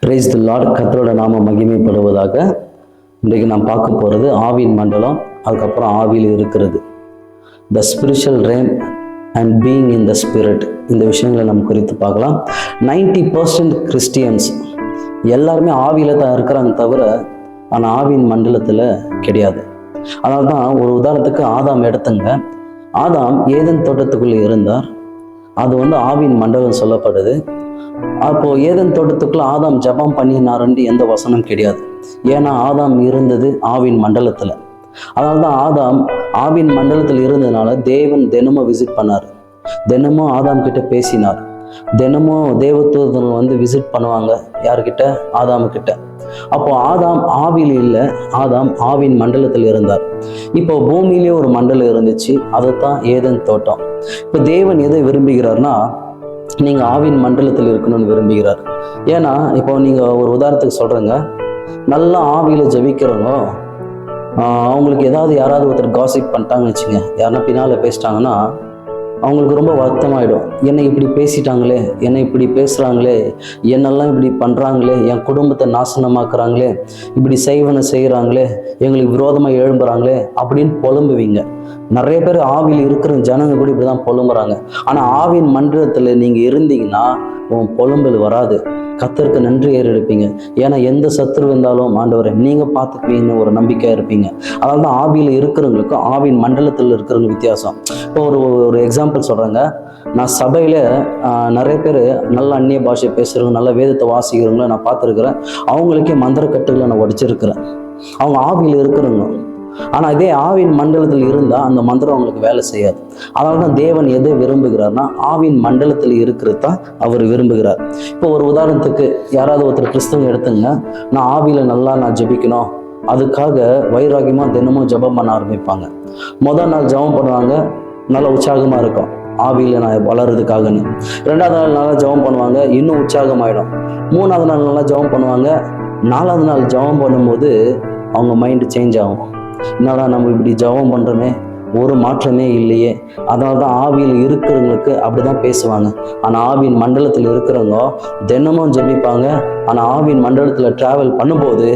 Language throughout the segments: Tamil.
Praise the Lord. கர்த்தரோட நாம மகிமைப்படுவதாக. இன்றைக்கு நாம் பார்க்க போகிறது ஆவியின் மண்டலம், அதுக்கப்புறம் ஆவியில் இருக்கிறது, த spiritual RAM and being in the spirit. இந்த விஷயங்களை நம்ம குறித்து பார்க்கலாம். 90% கிறிஸ்டியன்ஸ் எல்லாருமே ஆவியில் தான் இருக்கிறாங்க தவிர ஆனால் ஆவியின் மண்டலத்தில் கிடையாது. அதனால தான் ஒரு உதாரணத்துக்கு ஆதாம் எடுத்துங்க. ஆதாம் ஏதேன் தோட்டத்துக்குள்ளே இருந்தார். அது ஆவியின் மண்டலம் சொல்லப்படுது. அப்போ ஏதேன் தோட்டத்துக்குள்ள ஆதாம் ஜபம் பண்ணினாருன்னு எந்த வசனம் கிடையாது. ஏன்னா ஆதாம் இருந்தது ஆவின் மண்டலத்துல. அதனால்தான் ஆதாம் ஆவின் மண்டலத்தில் இருந்ததுனால தேவன் தினமும் விசிட் பண்ணார், தினமும் ஆதாம் கிட்ட பேசினார். தினமும் தேவதூதர்கள் விசிட் பண்ணுவாங்க. யார்கிட்ட? ஆதாமு கிட்ட. அப்போ ஆதாம் ஆவியில் இல்லை, ஆதாம் ஆவின் மண்டலத்தில் இருந்தார். இப்போ பூமியிலே ஒரு மண்டலம் இருந்துச்சு, அதுதான் ஏதேன் தோட்டம். இப்போ தேவன் எதை விரும்புகிறார்னா, நீங்க ஆவின் மண்டலத்தில் இருக்கணும்னு விரும்புகிறார். ஏன்னா இப்போ நீங்க ஒரு உதாரணத்துக்கு சொல்றேங்க, நல்லா ஆவியில ஜபிக்கிறவங்க அவங்களுக்கு யாராவது ஒருத்தர் காசிப் பண்ணிட்டாங்கன்னு வச்சுங்க, யாருன்னா பின்னால பேசிட்டாங்கன்னா அவங்களுக்கு ரொம்ப வருத்தமாயிடும். என்னை இப்படி பேசிட்டாங்களே, என்னை இப்படி பேசுறாங்களே, என்னெல்லாம் இப்படி பண்றாங்களே, என் குடும்பத்தை நாசனமாக்குறாங்களே, இப்படி செய்கிறாங்களே, எங்களுக்கு விரோதமாக எழும்புறாங்களே அப்படின்னு புலம்புவீங்க. நிறைய பேர் ஆவியில் இருக்கிற ஜனங்க கூட இப்படிதான் புலம்புறாங்க. ஆனா ஆவின் மண்டலத்துல நீங்க இருந்தீங்கன்னா உன் புலம்பல் வராது. கர்த்தருக்கு நன்றி ஏறெடுப்பீங்க. ஏன்னா எந்த சத்துரு வந்தாலும் ஆண்டவரை நீங்க பார்த்துக்குவீங்கன்னு ஒரு நம்பிக்கையா இருப்பீங்க. அதனால தான் ஆவியில் இருக்கிறவங்களுக்கும் ஆவின் மண்டலத்தில் இருக்கிறவங்க வித்தியாசம். இப்போ ஒரு எக்ஸாம்பிள் சொல்றேங்க. நான் சபையில நிறைய பேர் நல்ல அந்நிய பாஷை பேசுறவங்க, நல்ல வேதத்தை வாசிக்கிறவங்கள நான் பார்த்துருக்கிறேன். அவங்களுக்கே மந்திர கட்டுகளை நான் உடைச்சிருக்கிறேன். அவங்க ஆவியில் இருக்கிறவங்க. ஆனா இதே ஆவின் மண்டலத்தில் இருந்தா அந்த மந்திரம் அவங்களுக்கு வேலை செய்யாது. அதனாலதான் தேவன் எதை விரும்புகிறார்னா ஆவின் மண்டலத்தில் இருக்கிறது தான் அவர் விரும்புகிறார். இப்போ ஒரு உதாரணத்துக்கு யாராவது ஒருத்தர் கிறிஸ்தவங்க எடுத்துங்க, நான் ஆவியில நல்லா நான் ஜெபிக்கணும், அதுக்காக வைராகியமா தினமும் ஜெபம் பண்ண ஆரம்பிப்பாங்க. முதல் நாள் ஜெபம் பண்ணுவாங்க, நல்ல உற்சாகமா இருக்கும், ஆவியில நான் வளர்றதுக்காகன்னு. 2வது நாள் நல்லா ஜெபம் பண்ணுவாங்க, இன்னும் உற்சாகமாயிடும். 3வது நாள் நல்லா ஜெபம் பண்ணுவாங்க. 4வது நாள் ஜெபம் பண்ணும்போது அவங்க மைண்டு சேஞ்ச் ஆகும். என்னடா நம்ம இப்படி ஜெபம் பண்றோமே, ஒரு மாற்றமே இல்லையே. அதனால தான் ஆவியில் இருக்கிறவங்களுக்கு அப்படிதான் பேசுவாங்க. ஆனா ஆவியின் மண்டலத்தில் இருக்கிறவங்க தினமும் ஜெபிப்பாங்க. ஆனா ஆவியின் மண்டலத்துல டிராவல் பண்ணும்போது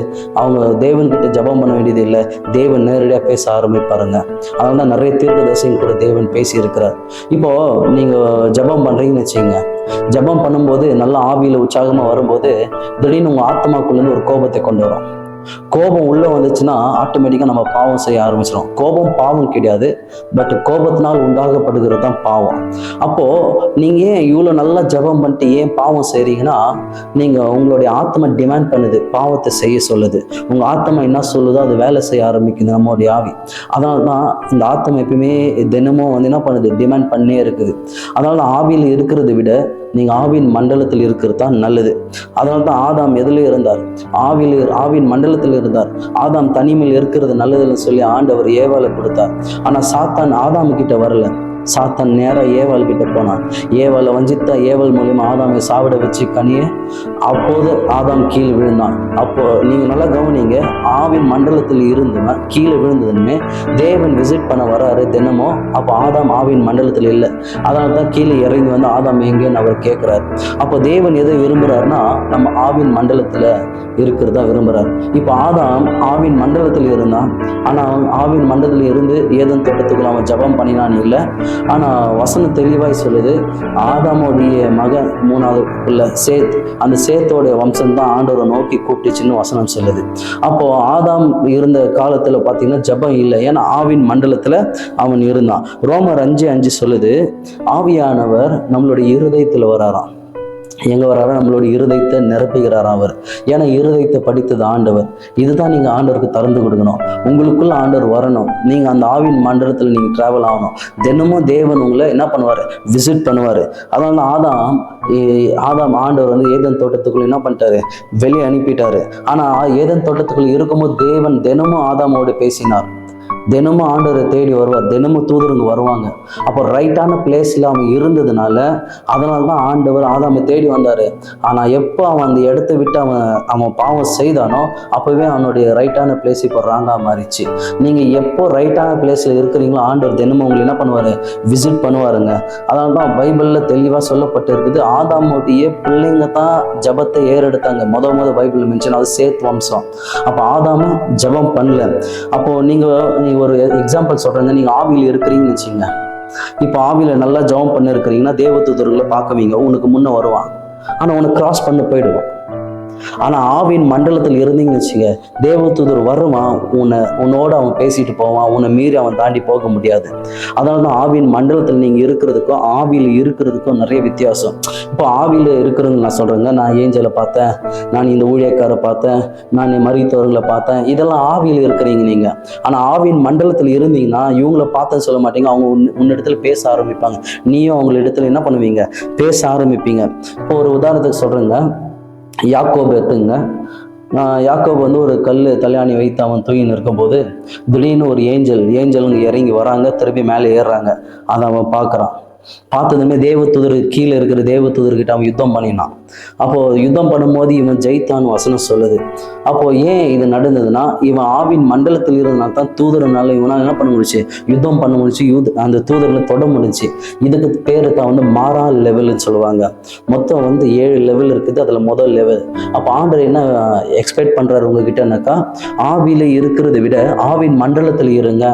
அவங்க தேவன்கிட்ட ஜெபம் பண்ண வேண்டியது இல்லை, தேவன் நேரடியா பேச ஆரம்பிப்பாருங்க. அதனால தான் நிறைய தீர்க்கதரிசிங்க கூட தேவன் பேசி இருக்கிறார். இப்போ நீங்க ஜெபம் பண்றீங்கன்னு வச்சுங்க, ஜெபம் பண்ணும்போது நல்லா ஆவியில உற்சாகமா வரும்போது திடீர்னு உங்க ஆத்மாக்குள்ளேருந்து ஒரு கோபத்தை கொண்டு வரும். கோபம் உள்ள வந்துச்சுன்னா ஆட்டோமேட்டிக்கா நம்ம பாவம் செய்ய ஆரம்பிச்சிடும். கோபம் பாவம் கிடையாது, பட் கோபத்தினால் உண்டாகப்படுகிறது தான் பாவம். அப்போ நீங்க ஏன் இவ்வளவு நல்லா ஜெபம் பண்ணிட்டு ஏன் பாவம் செய்றீங்கன்னா, நீங்க உங்களுடைய ஆத்மா டிமாண்ட் பண்ணுது, பாவத்தை செய்ய சொல்லுது. உங்க ஆத்மா என்ன சொல்லுதோ அது வேலை செய்ய ஆரம்பிக்குது நம்மளுடைய ஆவி. அதனாலதான் இந்த ஆத்மா எப்பயுமே தினமும் என்ன பண்ணுது, டிமாண்ட் பண்ணே இருக்குது. அதனால ஆவியில் இருக்கிறத விட நீங்க ஆவின் மண்டலத்தில் இருக்கிறது தான் நல்லது. அதனால தான் ஆதாம் எதுல இருந்தார்? ஆவின் மண்டலத்தில் இருந்தார். ஆதாம் தனிமையில் இருக்கிறது நல்லதுன்னு சொல்லி ஆண்டவர் ஏவாளை கொடுத்தார். ஆனா சாத்தான் ஆதாம் கிட்ட வரல. சாத்தான் நேரா ஏவாள் கிட்ட போனான். ஏவாளை வஞ்சித்த ஏவாள் மூலியமா ஆதாமை சாவிட வச்சு கனியே, அப்போது ஆதாம் கீழே விழுந்தான். அப்போ நீங்க நல்லா கவனிங்க, ஆவின் மண்டலத்தில் இருந்துன்னா கீழே விழுந்ததுமே தேவன் விசிட் பண்ண வராரு தினமும். அப்போ ஆதாம் ஆவின் மண்டலத்தில் இல்லை. அதனால தான் கீழே இறங்கி ஆதாம் எங்கேன்னு அவர் கேட்கிறார். அப்போ தேவன் எதை விரும்புறாருன்னா நம்ம ஆவின் மண்டலத்துல இருக்கிறதா விரும்புறாரு. இப்போ ஆதாம் ஆவின் மண்டலத்தில் இருந்தான். ஆனா ஆவின் மண்டலத்தில் இருந்து ஏதேன் தோட்டத்துக்குள்ள அவன் ஜபம் பண்ணினான்னு இல்லை. ஆனா வசனம் தெளிவாய் சொல்லுது, ஆதாமுடைய மகன் 3வது உள்ள சேத், அந்த சேத்தோடைய வம்சம் தான் ஆண்டவரை நோக்கி கூப்பிட்டுச்சுன்னு வசனம் சொல்லுது. அப்போ ஆதாம் இருந்த காலத்துல பாத்தீங்கன்னா ஜபம் இல்லை, ஏன்னா ஆவின் மண்டலத்துல அவன் இருந்தான். ரோமர் 5:5 சொல்லுது, ஆவியானவர் நம்மளுடைய இருதயத்துல வராராம். எங்க வராரா? நம்மளுடைய இருதயத்தை நிரப்புகிறாராம் அவர். ஏன்னா இருதயத்தை படித்தது ஆண்டவர். இதுதான் நீங்க ஆண்டவருக்கு திறந்து கொடுக்கணும். உங்களுக்குள்ள ஆண்டவர் வரணும். நீங்க அந்த ஆவின் மண்டலத்துல நீங்க டிராவல் ஆகணும். தினமும் தேவன் உங்களை என்ன பண்ணுவாரு? விசிட் பண்ணுவாரு. அதனால ஆதாம் ஆண்டவர் ஏதேன் தோட்டத்துக்குள்ள என்ன பண்ணிட்டாரு? வெளியே அனுப்பிட்டாரு. ஆனா ஏதேன் தோட்டத்துக்குள்ள இருக்கும்போது தேவன் தினமும் ஆதாமோடு பேசினார். தினமும் ஆண்டவரை தேடி வருவார், தினமும் தூதருங்க வருவாங்க. அப்போ ரைட்டான பிளேஸில் அவன் இருந்ததுனால அதனால தான் ஆண்டவர் ஆதாமை தேடி வந்தார். ஆனால் எப்போ அவன் அந்த இடத்த விட்டு அவன் பாவம் செய்தானோ அப்போவே அவனுடைய ரைட்டான பிளேஸ் இப்போ ராங்காக மாறிச்சு. நீங்கள் எப்போ ரைட்டான பிளேஸில் இருக்கிறீங்களோ ஆண்டவர் தினமும் உங்களை என்ன பண்ணுவார், விசிட் பண்ணுவாருங்க. அதனால தான் பைபிளில் தெளிவாக சொல்லப்பட்டு இருக்குது, ஆதாமுடைய பிள்ளைங்க தான் ஜபத்தை ஏறெடுத்தாங்க. முத பைபிள் மென்ஷன், அது சேத் வம்சம். அப்போ ஆதாமு ஜபம் பண்ணல. அப்போ நீங்க ஒரு எக்ஸாம்பிள் சொல்றேங்க, நீங்க ஆவியில் இருக்கிறீங்கன்னு வச்சுங்க. இப்போ ஆவியில நல்லா ஜபம் பண்ண இருக்கிறீங்கன்னா தேவதூதர்களை பார்க்குவீங்க, உனக்கு முன்ன வருவான், ஆனா உனக்கு கிராஸ் பண்ண போயிடுவான். ஆனா ஆவின் மண்டலத்தில் இருந்தீங்கன்னு வச்சுங்க, தேவதூதர் வருவான், உன்னோட அவன் பேசிட்டு போவான், உன்னை மீறி அவன் தாண்டி போக முடியாது. அதனாலதான் ஆவின் மண்டலத்தில் நீங்க இருக்கிறதுக்கும் ஆவியில் இருக்கிறதுக்கும் நிறைய வித்தியாசம். இப்போ ஆவியில இருக்கிறவங்க நான் சொல்றேங்க, நான் ஏஞ்சலை பார்த்தேன், நான் இந்த ஊழியக்காரை பார்த்தேன், நான் மருத்துவர்களை பார்த்தேன், இதெல்லாம் ஆவியில் இருக்கிறீங்க நீங்க. ஆனா ஆவின் மண்டலத்தில் இருந்தீங்கன்னா இவங்களை பார்த்தேன்னு சொல்ல மாட்டீங்க, அவங்க உன்னிடத்துல பேச ஆரம்பிப்பாங்க, நீயும் அவங்க இடத்துல என்ன பண்ணுவீங்க, பேச ஆரம்பிப்பீங்க. இப்போ ஒரு உதாரணத்துக்கு சொல்றேங்க, யாக்கோபு எடுத்துங்க. யாக்கோபு வந்து ஒரு கல் தலையாணி வைத்து அவன் தூங்கின்னு இருக்கும்போது திடீர்னு ஒரு ஏஞ்சலுங்க இறங்கி வராங்க, திருப்பி மேலே ஏறுறாங்க. அதை அவன் பார்க்குறான். பார்த்ததுமே தேவதூதர் கீழே இருக்கிற தேவதூதர்கிட்ட அவன் யுத்தம் பண்ணினான். அப்போ யுத்தம் பண்ணும்போது இவன் ஜெயித்தான் வசனம் சொல்லுது. அப்போ ஏன் இது நடந்ததுன்னா, இவன் ஆவின் மண்டலத்தில் இருந்தனால தான் தூதரனால இவனால் என்ன பண்ண முடிச்சு, யுத்தம் பண்ண முடிச்சு, அந்த தூதர்களை தொட முடிச்சு. இதுக்கு பேரு தான் வந்து மாறா லெவல்னு சொல்லுவாங்க. மொத்தம் வந்து 7 லெவல் இருக்குது, அதுல முதல் லெவல். அப்போ ஆண்டவர் என்ன எக்ஸ்பெக்ட் பண்றாரு உங்ககிட்டனாக்கா, ஆவியில இருக்கிறத விட ஆவின் மண்டலத்தில் இருங்க.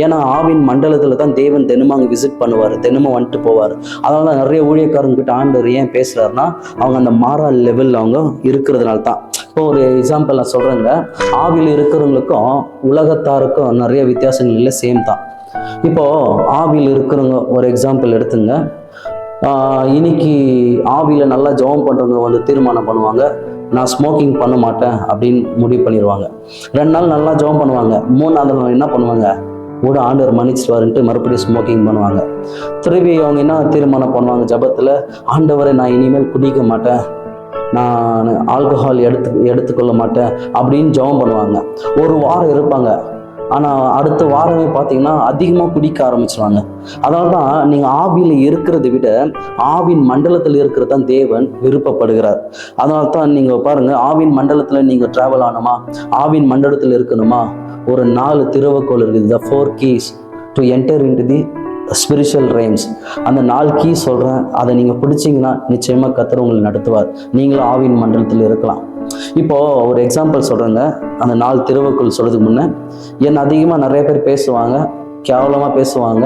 ஏன்னா ஆவின் மண்டலத்துல தான் தேவன் தினமும் அங்கே விசிட் பண்ணுவார், தினமும் வந்துட்டு போவார். அதனால நிறைய ஊழியக்காரங்க கிட்ட ஆண்டவர் ஏன் பேசுறாருன்னா, அவங்க அந்த மாறா லெவல் அவங்க இருக்கிறதுனால தான். இப்போ ஒரு எக்ஸாம்பிள் நான் சொல்றேங்க, ஆவியில் இருக்கிறவங்களுக்கும் உலகத்தாருக்கும் நிறைய வித்தியாசங்கள் இல்லை, சேம் தான். இப்போ ஆவியில் இருக்கிறவங்க ஒரு எக்ஸாம்பிள் எடுத்துங்க. இன்னைக்கு ஆவியில நல்லா ஜெபம் பண்றவங்க வந்து தீர்மானம் பண்ணுவாங்க, நான் ஸ்மோக்கிங் பண்ண மாட்டேன் அப்படின்னு முடிவு பண்ணிடுவாங்க. 2 நாள் நல்லா ஜெபம் பண்ணுவாங்க, 3ஆவது நாள் என்ன பண்ணுவாங்க, கூட ஆண்டவர் மன்னிச்சுவாருன்ட்டு மறுபடியும் ஸ்மோக்கிங் பண்ணுவாங்க. திரும்பி அவங்க என்ன தீர்மானம் பண்ணுவாங்க ஜபத்துல, ஆண்டவரை நான் இனிமேல் குடிக்க மாட்டேன், நான் ஆல்கஹால் எடுத்துக்கொள்ள மாட்டேன் அப்படின்னு ஜெபம் பண்ணுவாங்க. ஒரு வாரம் இருப்பாங்க, ஆனால் அடுத்த வாரமே பார்த்தீங்கன்னா அதிகமாக குடிக்க ஆரம்பிச்சிருவாங்க. அதனால தான் நீங்கள் ஆவியில் இருக்கிறத விட ஆவின் மண்டலத்தில் இருக்கிறது தான் தேவன் விருப்பப்படுகிறார். அதனால தான் நீங்கள் பாருங்கள், ஆவின் மண்டலத்தில் நீங்கள் ட்ராவல் ஆகணுமா, ஆவின் மண்டலத்தில் இருக்கணுமா, ஒரு 4 திறவுகோல் இருக்குது, the 4 keys to enter into the spiritual realms. அந்த 4 கீ சொல்கிறேன், அதை நீங்கள் பிடிச்சிங்கன்னா நிச்சயமாக கர்த்தர் உங்களை நடத்துவார், நீங்களும் ஆவின் மண்டலத்தில் இருக்கலாம். இப்போ ஒரு எக்ஸாம்பிள் சொல்கிறேங்க, அந்த 4 திறவுகோல் சொல்கிறதுக்கு முன்னே, என்ன அதிகமாக நிறைய பேர் பேசுவாங்க, கேவலமாக பேசுவாங்க,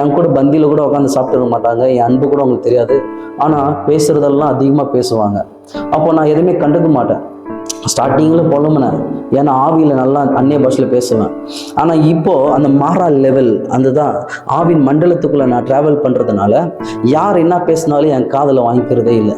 என் கூட பந்தியில் கூட உட்காந்து சாப்பிட்டு இருக்க மாட்டாங்க, என் அன்பு கூட அவங்களுக்கு தெரியாது, ஆனால் பேசுகிறதெல்லாம் அதிகமாக பேசுவாங்க. அப்போ நான் எதுவுமே கண்டுக்க மாட்டேன். ஸ்டார்டிங்கில் புலம்புனேன், ஏன்னா ஆவியில் நல்லா அந்நிய பாஷையில் பேசுவேன். ஆனால் இப்போ அந்த மாறா லெவல், அந்த தான் ஆவின் மண்டலத்துக்குள்ளே நான் ட்ராவல் பண்ணுறதுனால யார் என்ன பேசினாலும் என் காதில் வாங்கிக்கிறதே இல்லை.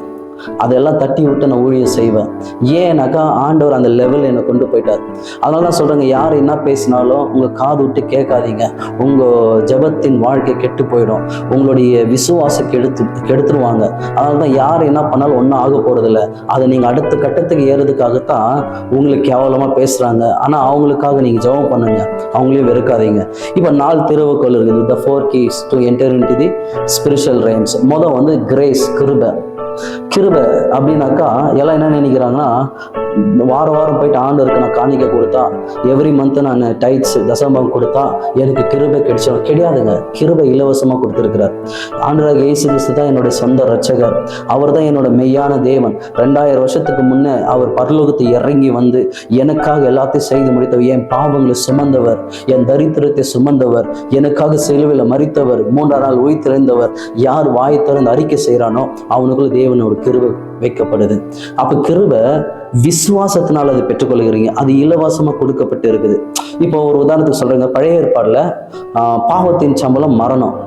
அதெல்லாம் தட்டி விட்டு நான் ஊழியம் செய்வேன். ஏன்னாக்கா ஆண்டவர் அந்த லெவல் என்னை கொண்டு போயிட்டார். அதனால தான் சொல்கிறேங்க, யார் என்ன பேசினாலும் உங்கள் காது விட்டு கேட்காதீங்க, உங்கள் ஜபத்தின் வாழ்க்கை கெட்டு போயிடும், உங்களுடைய விசுவாசம் கெடுத்துருவாங்க. அதனால தான் யார் என்ன பண்ணாலும் ஒன்றும் ஆக போகிறதில்ல. அதை நீங்கள் அடுத்த கட்டத்துக்கு ஏறதுக்காகத்தான் உங்களுக்கு கேவலமாக பேசுகிறாங்க, ஆனால் அவங்களுக்காக நீங்கள் ஜபம் பண்ணுங்க, அவங்களையும் வெறுக்காதீங்க. இப்போ 4 திறவுகோல் இருக்குது, the 4 keys to enter into the spiritual realms. முதல் வந்து கிரேஸ், கிருபை அப்படின்னாக்கா எல்லாம் என்ன நினைக்கிறாங்கன்னா, வாரம் போயிட்டு ஆண்டவருக்கு நான் காணிக்கை கொடுத்தா, எவ்ரி மந்த் நான் டைட்ஸ் தசமம் கொடுத்தா எனக்கு கிருபை கிடைச்சிடும். கிடையாதுங்க, கிருபை இலவசமாக கொடுத்துருக்கிறார். ஆண்டவராக இயேசு கிறிஸ்து தான் என்னுடைய சொந்த ரட்சகர், அவர் தான் என்னோட மெய்யான தேவன். 2000 வருஷத்துக்கு முன்னே அவர் பரலோகத்தை இறங்கி வந்து எனக்காக எல்லாத்தையும் செய்து முடித்தவர், என் பாவங்களை சுமந்தவர், என் தரித்திரத்தை சுமந்தவர், எனக்காக சிலுவையில் மரித்தவர், 3ஆம் நாள் உயிர்த்தெழுந்தவர். யார் வாய் திறந்து அறிக்கை செய்கிறானோ அவனுக்குள்ள தேவனோட கிருபை வைக்கப்படுது. அப்ப கிருபை விசுவாசத்தினால் அதை பெற்றுக்கொள்கிறீங்க, அது இலவசமாக கொடுக்கப்பட்டு இருக்குது. இப்போ ஒரு உதாரணத்துக்கு சொல்றேங்க, பழைய ஏற்பாடுல பாவத்தின் சம்பளம் மரணம்.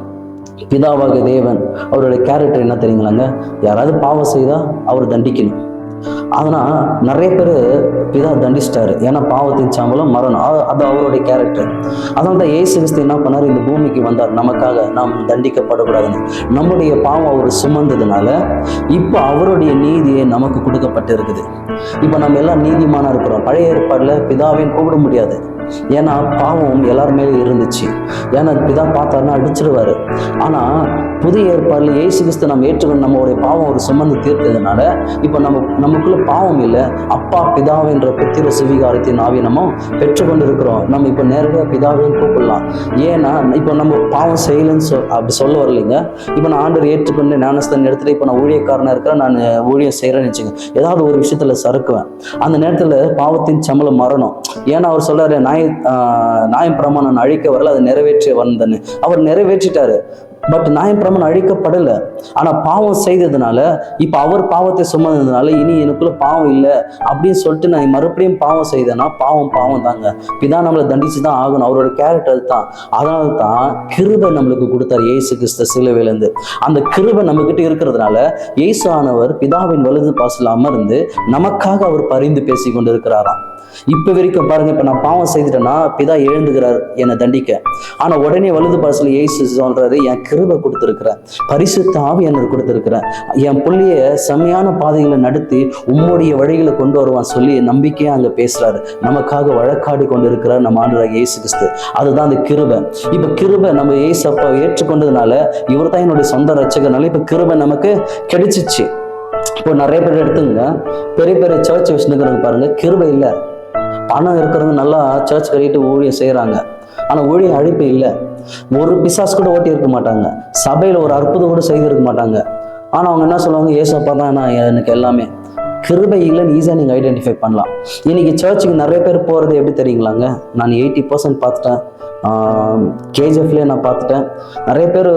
பிதாவாக தேவன் அவருடைய கேரக்டர் என்ன தெரியுங்களாங்க, யாராவது பாவம் செய்தா அவர் தண்டிக்கணும். அதனால் நிறைய பேர் பிதா தண்டிச்சிட்டாரு, ஏன்னா பாவத்தின் சம்பளம் மரணம், அது அவருடைய கேரக்டர். அதனால தான் இயேசு கிறிஸ்து என்ன பண்ணார், இந்த பூமிக்கு வந்தார் நமக்காக, நாம் தண்டிக்கப்படக்கூடாதுன்னு. நம்முடைய பாவம் அவர் சுமந்ததுனால இப்போ அவருடைய நீதியை நமக்கு கொடுக்கப்பட்டு இருக்குது. இப்போ நம்ம எல்லாம் நீதிமானா இருக்கிறோம். பழைய ஏற்பாடுல பிதாவையும் கூப்பிட முடியாது, ஏன்னா பாவம் எல்லார் மேலேயும் இருந்துச்சு. ஏன்னா பிதா பார்த்தாருன்னா அடிச்சிருவாரு. ஆனா புதிய ஏற்பாடுல இயேசு கிறிஸ்து நம்ம ஏற்றுக்கொண்டு நம்மளுடைய பாவம் ஒரு சுமந்து தீர்த்ததுனால இப்போ நமக்குள்ள பாவம் இல்லை. அப்பா பிதாவின்ற புத்திர சுவிகாரத்தின் ஆவியை நம்ம பெற்றுக்கொண்டு இருக்கிறோம். நம்ம இப்போ நேரடியாக பிதாவையும் கூப்பிடலாம். ஏன்னா இப்போ நம்ம பாவம் செய்யலன்னு அப்படி சொல்ல வரலைங்க. இப்போ நான் ஆண்டவர் ஏற்றுக்கொண்டு ஞானஸ்தானம் எடுத்துட்டு இப்போ நான் ஊழியக்காரனா இருக்கிறேன், நான் ஊழியம் செய்கிறேன்னு வச்சுங்க, ஏதாவது ஒரு விஷயத்துல சறுக்குவேன். அந்த நேரத்துல பாவத்தின் சம்பளம் மரணம். ஏன்னா அவர் சொல்றாரு, நியாயம் பிரமாணம் அழிக்க வரல, அதை நிறைவேற்றி வந்தேன்னு. அவர் நிறைவேற்றிட்டாரு. பட் நியாயம் பிரமாணம் அழிக்கப்படலை. ஆனா பாவம் செய்ததுனால இப்ப அவர் பாவத்தை சுமந்ததுனால இனி எனக்குள்ள பாவம் இல்லை அப்படின்னு சொல்லிட்டு நான் மறுபடியும் பாவம் செய்தேன்னா பாவம் தாங்க. பிதா நம்மளை தண்டிச்சுதான் ஆகணும். அவரோட கேரக்டர் தான். அதனால தான் கிருபை நம்மளுக்கு கொடுத்தார் இயேசு கிறிஸ்து சிலுவையிலிருந்து. அந்த கிருபை நம்ம கிட்ட இருக்கிறதுனால இயேசு ஆனவர் பிதாவின் வலது பாசில் அமர்ந்து நமக்காக அவர் பரிந்து பேசி கொண்டு இருக்கிறாராம். இப்ப வரைக்கும் பாருங்க, இப்ப நான் பாவம் செய்துட்டேன்னா பிதா எழுந்துகிறார் என்னை தண்டிக்க. ஆனா உடனே வலது பாசில் இயேசு சொல்றாரு, என் கிருபை கொடுத்திருக்கிறேன், பரிசுத்த ஆவியானவர் கொடுத்திருக்கிறேன், என் புள்ளைய செம்மையான பாதைகளை நடத்தி உம்முடைய வழிகளை கொண்டு வருவான் சொல்லி நம்பிக்கையா அங்க பேசுறாரு. நமக்காக வழக்காடி கொண்டு இருக்கிறார் நம்ம ஆண்டவராகிய இயேசு கிறிஸ்து. அதுதான் அந்த கிருபை. இப்ப கிருபை நம்ம இயேசு அப்பா ஏற்றுக்கொண்டதுனால இவர் தான் என்னுடைய சொந்த ரட்சகனால இப்ப கிருபை நமக்கு கிடைச்சிச்சு. இப்போ நிறைய பேர் எடுத்துங்க, பெரிய பெரிய சர்ச் வச்சுருக்கிறவங்க பாருங்க, கிருபை இல்லை. பணம் இருக்கிறவங்க நல்லா சர்ச் கட்டிட்டு ஊழியம் செய்யறாங்க. ஆனா ஊழிய அழைப்பு இல்லை. ஒரு பிசாஸ் கூட ஓட்டி இருக்க மாட்டாங்க. சபையில ஒரு அற்புதம் கூட செய்திருக்க மாட்டாங்க. ஆனா அவங்க என்ன சொல்லுவாங்க, ஏசப்பா தான் எனக்கு எல்லாமே. கிருபை இல்லைன்னு ஈஸியாக நீங்கள் ஐடென்டிஃபை பண்ணலாம். இன்னைக்கு சர்ச்சுக்கு நிறைய பேர் போகிறது எப்படி தெரியுங்களாங்க? நான் 80% பார்த்துட்டேன். கேஜிஎஃப்லேயே நான் பார்த்துட்டேன். நிறைய பேர்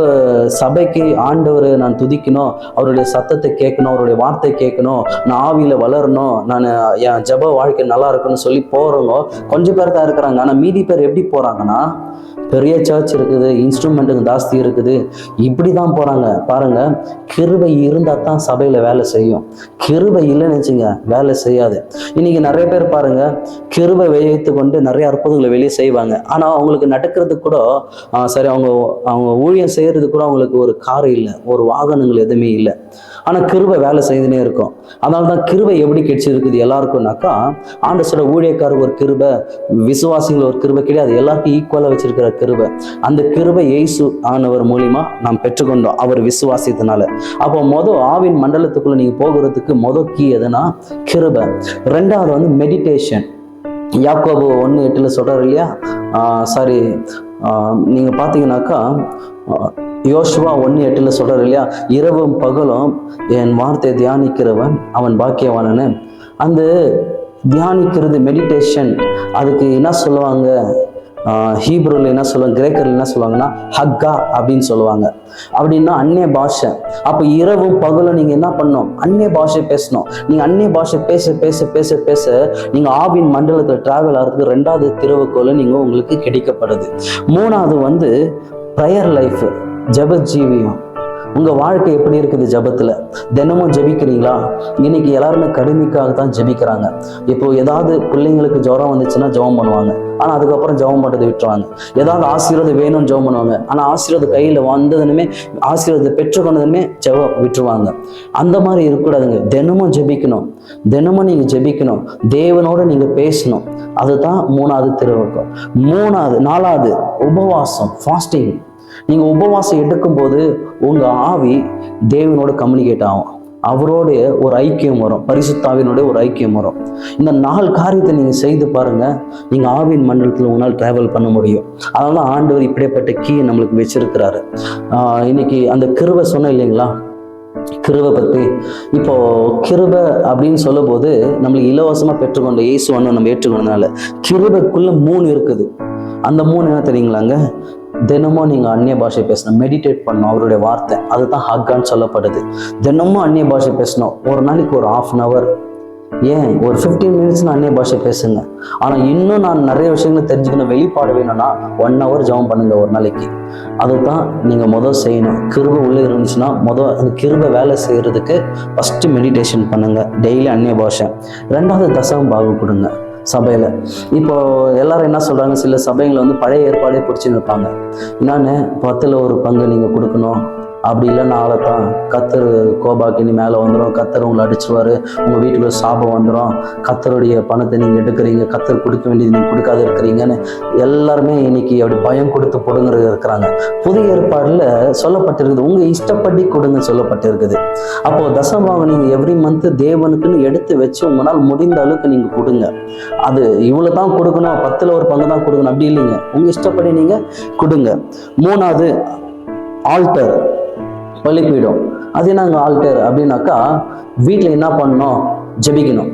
சபைக்கு ஆண்டவர் நான் துதிக்கணும், அவருடைய சத்தத்தை கேட்கணும், அவருடைய வார்த்தை கேட்கணும், நான் ஆவியில் வளரணும், நான் என் ஜப வாழ்க்கை நல்லா இருக்குன்னு சொல்லி போகிறவங்க கொஞ்சம் பேர் தான் இருக்கிறாங்க. ஆனால் மீதி பேர் எப்படி போகிறாங்கன்னா, பெரிய சர்ச் இருக்குது, இன்ஸ்ட்ருமெண்ட்டுங்க ஜாஸ்தி இருக்குது, இப்படி தான் போகிறாங்க. பாருங்க, கிருபை இருந்தால் தான் சபையில் வேலை செய்யும். கிருபை இல்லைன்னு வச்சுங்க வேலை செய்யாது. இன்னைக்கு நிறைய பேர் பாருங்க, கிருபை வைத்து கொண்டு நிறைய அற்புதங்களை வெளியே செய்வாங்க. ஆனால் அவங்களுக்கு நடக்கிறதுக்கு கூட சரி, அவங்க ஊழியம் செய்யறது கூட அவங்களுக்கு ஒரு கார் இல்லை, ஒரு வாகனங்கள் எதுவுமே இல்லை. ஆனால் கிருபை வேலை செய்துனே இருக்கும். அதனால தான் கிருபை எப்படி கிடைச்சிருக்குது எல்லாருக்கும்னாக்கா, ஆண்டவரோட ஊழியக்காரருக்கு ஒரு கிருபை, விசுவாசிகள் ஒரு கிருபை கிடையாது, எல்லாருக்கும் ஈக்குவலாக வச்சிருக்கிற கிருபை. அந்த கிருபை இயேசு ஆனவர் மூலியமா நாம் பெற்றுக்கொண்டோம், அவர் விசுவாசித்தனால. அப்போ ஆவின் மண்டலத்துக்குள்ள நீங்க போகிறதுக்கு கீ எதுனா கிருபை. ரெண்டாவது வந்து மெடிடேஷன். யாக்கோபு 1:8 சொல்றாரு இல்லையா, நீங்க பாத்தீங்கன்னாக்கா யோசுவா 1:8 சொல்றாரு இல்லையா, இரவும் பகலும் என் வார்த்தை தியானிக்கிறவன் அவன் பாக்கியவானன்னு. அந்த தியானிக்கிறது மெடிடேஷன், அதுக்கு என்ன சொல்லுவாங்க, ஹீப்ரூல என்ன சொல்லுவாங்க, கிரேக்கர்ல என்ன சொல்லுவாங்கன்னா ஹக்கா அப்படின்னு சொல்லுவாங்க. அப்படின்னா அந்நிய பாஷை. அப்போ இரவும் பகலும் நீங்க என்ன பண்ணணும், அந்நிய பாஷை பேசணும். நீங்க அந்நிய பாஷை பேச பேச பேச பேச நீங்க ஆவின் மண்டலத்தில் டிராவல் ஆகிறதுக்கு 2வது திறவுகோல் நீங்க உங்களுக்கு கிடைக்கப்படுது. 3வது வந்து ப்ரேயர் லைஃப், ஜெப ஜீவியம். உங்க வாழ்க்கை எப்படி இருக்குது ஜெபத்துல? தினமும் ஜெபிக்கிறீங்களா? இன்னைக்கு எல்லாருமே கடுமைக்காக தான் ஜெபிக்கிறாங்க. இப்போ ஏதாவது பிள்ளைங்களுக்கு ஜுரம் வந்துச்சுன்னா ஜெபம் பண்ணுவாங்க, ஆனா அதுக்கப்புறம் ஜெபம் பண்றதை விட்டுருவாங்க. ஏதாவது ஆசீர்வாதம் வேணும்னு ஜெபம் பண்ணுவாங்க, ஆனா ஆசீர்வாதம் கையில வந்ததுனுமே, ஆசீர்வாதத்தை பெற்றுக்கொண்டதுமே ஜெபம் விட்டுருவாங்க. அந்த மாதிரி இருக்கக்கூடாதுங்க. தினமும் ஜெபிக்கணும், தினமும் நீங்க ஜெபிக்கணும், தேவனோட நீங்க பேசணும். அதுதான் 3வது திறவுகோல். 4வது உபவாசம், ஃபாஸ்டிங். நீங்க உபவாசம் எடுக்கும்போது உங்க ஆவி தேவனோட கம்யூனிகேட் ஆகும், அவரோடைய ஒரு ஐக்கியம் வரும், பரிசுத்தாவினுடைய ஒரு ஐக்கியம் வரும். இந்த 4 காரியத்தை நீங்க செய்து பாருங்க, நீங்க ஆவின் மண்டலத்தில் உங்களால் டிராவல் பண்ண முடியும். அதனால ஆண்டவர் இப்படிப்பட்ட கீ நம்மளுக்கு வச்சிருக்கிறாரு. இன்னைக்கு அந்த கிருபை சொன்ன இல்லைங்களா, கிருபை பற்றி. இப்போ கிருபை அப்படின்னு சொல்லும் போது நம்மளுக்கு இலவசமா பெற்றுக்கொண்ட இயேசுவான நம்ம ஏற்றுக்கொண்டதுனால கிருபைக்குள்ள 3 இருக்குது. அந்த 3 என்ன தெரியுங்களாங்க? தினமும் நீங்க அந்நிய பாஷை பேசணும், மெடிடேட் பண்ணணும் அவருடைய வார்த்தை, அதுதான் ஹக்கான்னு சொல்லப்படுது. தினமும் அந்நிய பாஷை பேசணும். ஒரு நாளைக்கு ஒரு 1/2 hour, ஏன் ஒரு 15 minutes அந்நிய பாஷை பேசுங்க. ஆனா இன்னும் நான் நிறைய விஷயங்களை தெரிஞ்சுக்கணும், வெளிப்பாடு வேணும்னா 1 hour ஜெபம் பண்ணுங்க ஒரு நாளைக்கு. அதுதான் நீங்க செய்யணும். கிருபை உள்ள இருந்துச்சுன்னா அந்த கிருபை வேலை செய்யறதுக்கு ஃபர்ஸ்ட் மெடிடேஷன் பண்ணுங்க, டெய்லி அந்நிய பாஷை. 2வது தசம பாகம் கொடுங்க சபையில. இப்போ எல்லாரும் என்ன சொல்றாங்க, சில சபைகளை வந்து பழைய ஏற்பாடே பிடிச்சுன்னு இருப்பாங்க. என்னன்னு 10ல் 1 பங்கு நீங்க கொடுக்கணும், அப்படி இல்லை நாளை தான் கத்தர் கோபாக்கினி மேலே வந்துடும், கத்தர் உங்களை அடிச்சுருவார், உங்கள் வீட்டுக்குள்ள சாபம் வந்துடும், கத்தருடைய பணத்தை நீங்கள் எடுக்கிறீங்க, கத்தர் கொடுக்க வேண்டியது நீங்கள் கொடுக்காத இருக்கிறீங்கன்னு எல்லாருமே இன்னைக்கு அப்படி பயம் கொடுத்து கொடுங்கிறது இருக்கிறாங்க. புதிய ஏற்பாடில் சொல்லப்பட்டிருக்குது உங்கள் இஷ்டப்படி கொடுங்க சொல்லப்பட்டிருக்குது. அப்போது தசமபாகம் நீங்கள் எவ்ரி மந்த் தேவனுக்குன்னு எடுத்து வச்சு உங்களால் முடிந்த அளவுக்கு நீங்கள் கொடுங்க. அது இவ்வளோ தான் கொடுக்கணும், 10ல் ஒரு பங்கு தான் கொடுக்கணும் அப்படி இல்லைங்க, உங்கள் இஷ்டப்படி நீங்கள் கொடுங்க. 3வது ஆல்டர், பலிபீடம். அது என்னங்க ஆல்டர் அப்படின்னாக்கா, வீட்டில் என்ன பண்ணணும், ஜெபிக்கணும்.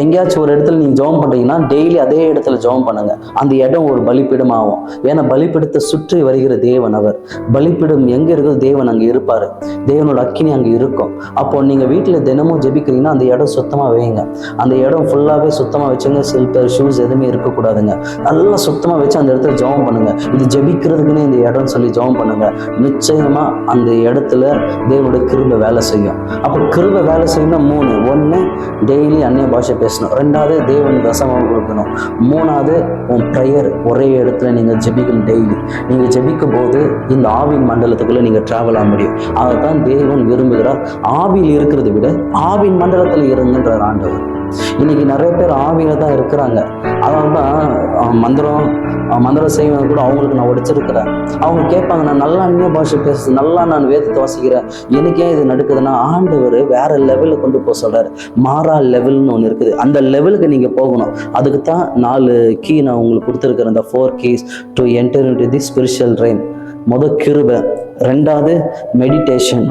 எங்கேயாச்சும் ஒரு இடத்துல நீங்கள் ஜெபம் பண்ணுறீங்கன்னா டெய்லி அதே இடத்துல ஜெபம் பண்ணுங்க. அந்த இடம் ஒரு பலிப்பீடம் ஆகும். ஏன்னா பலிப்பீடத்தை சுற்றி வருகிற தேவன் அவர். பலிப்பீடம் எங்கே இருக்குது தேவன் அங்கே இருப்பார், தேவனோட அக்கினி அங்கே இருக்கும். அப்போ நீங்கள் வீட்டில் தினமும் ஜெபிக்கிறீங்கன்னா அந்த இடம் சுத்தமாக வைங்க. அந்த இடம் ஃபுல்லாகவே சுத்தமாக வச்சுங்க. சில்பர் ஷூஸ் எதுவுமே இருக்கக்கூடாதுங்க. நல்லா சுத்தமாக வச்சு அந்த இடத்துல ஜெபம் பண்ணுங்க. இது ஜெபிக்கிறதுக்குன்னு இந்த இடம் சொல்லி ஜெபம் பண்ணுங்க. நிச்சயமா அந்த இடத்துல தேவனுடைய கிருபை வேலை செய்யும். அப்போ கிருபை வேலை செய்யணும். 3, 1 டெய்லி அந்நிய பாஷை பேசணும். 2வது தேவன் தசமம் கொடுக்கணும். 3வது உன் ப்ரேயர் ஒரே இடத்துல நீங்கள் ஜெபிக்கணும். டெய்லி நீங்கள் ஜெபிக்கும் போது இந்த ஆவின் மண்டலத்துக்குள்ள நீங்கள் டிராவல் ஆக முடியும். அதைத்தான் தேவன் விரும்புகிறார். ஆவியில் இருக்கிறத விட ஆவின் மண்டலத்தில் இருங்கன்றார் ஆண்டவர். இன்னைக்கு நிறைய பேர் ஆவியில தான் இருக்கிறாங்க. அதனால தான் மந்திரம் செய்வது கூட அவங்களுக்கு நான் உடைச்சிருக்கிறேன். அவங்க கேட்பாங்க, நான் நல்லா அந்நிய பாஷை பேச, நல்லா நான் வேதத்தை வாசிக்கிறேன், எனக்கே இது நடக்குதுன்னா ஆண்டவர் வேற லெவலில் கொண்டு போக சொல்றாரு. மாறா லெவல்னு ஒன்று இருக்குது. அந்த லெவலுக்கு நீங்க போகணும். அதுக்கு தான் 4 கீ நான் உங்களுக்கு கொடுத்துருக்கிறேன். இந்த 4 keys to enter into the spiritual realm. கிருபை, 2வது மெடிடேஷன்,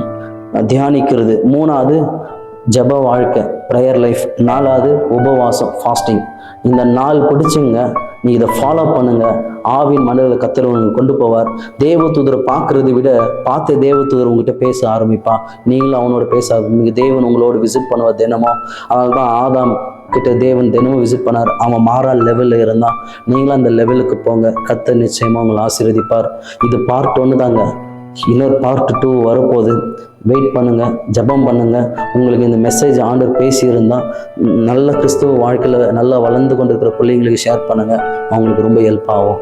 தியானிக்கிறது, 3வது ஜப வாழ்க்கை, ப்ரேயர் லைஃப், 4வது உபவாசம், ஃபாஸ்டிங். இந்த 4 பிடிச்சிங்க, நீ இதை ஃபாலோ பண்ணுங்க. ஆவின் மண்டல கத்தர் கொண்டு போவார். தேவதூதரை பார்க்கறதை விட பார்த்த தேவதூதர் உங்ககிட்ட பேச ஆரம்பிப்பா. நீங்களும் அவனோட பேச ஆரம்பிங்க. தேவன் உங்களோட விசிட் பண்ணுவார் தினமும். அதனால தான் ஆதாம் கிட்ட தேவன் தினமும் விசிட் பண்ணார். அவன் மாறா லெவலில் இருந்தான். நீங்களும் அந்த லெவலுக்கு போங்க. கத்தர் நிச்சயமா உங்களை ஆசீர்வதிப்பார். இது பார்ட் 1 தாங்க. இன்னொரு பார்ட் 2 வரப்போகுது. வெயிட் பண்ணுங்க, ஜெபம் பண்ணுங்க. உங்களுக்கு இந்த மெசேஜ் ஆண்டவர் பேசியிருந்தா நல்ல கிறிஸ்துவ வாழ்க்கையில் நல்லா வளர்ந்து கொண்டிருக்கிற பிள்ளைங்களுக்கு ஷேர் பண்ணுங்க. அவங்களுக்கு ரொம்ப ஹெல்ப் ஆகும்.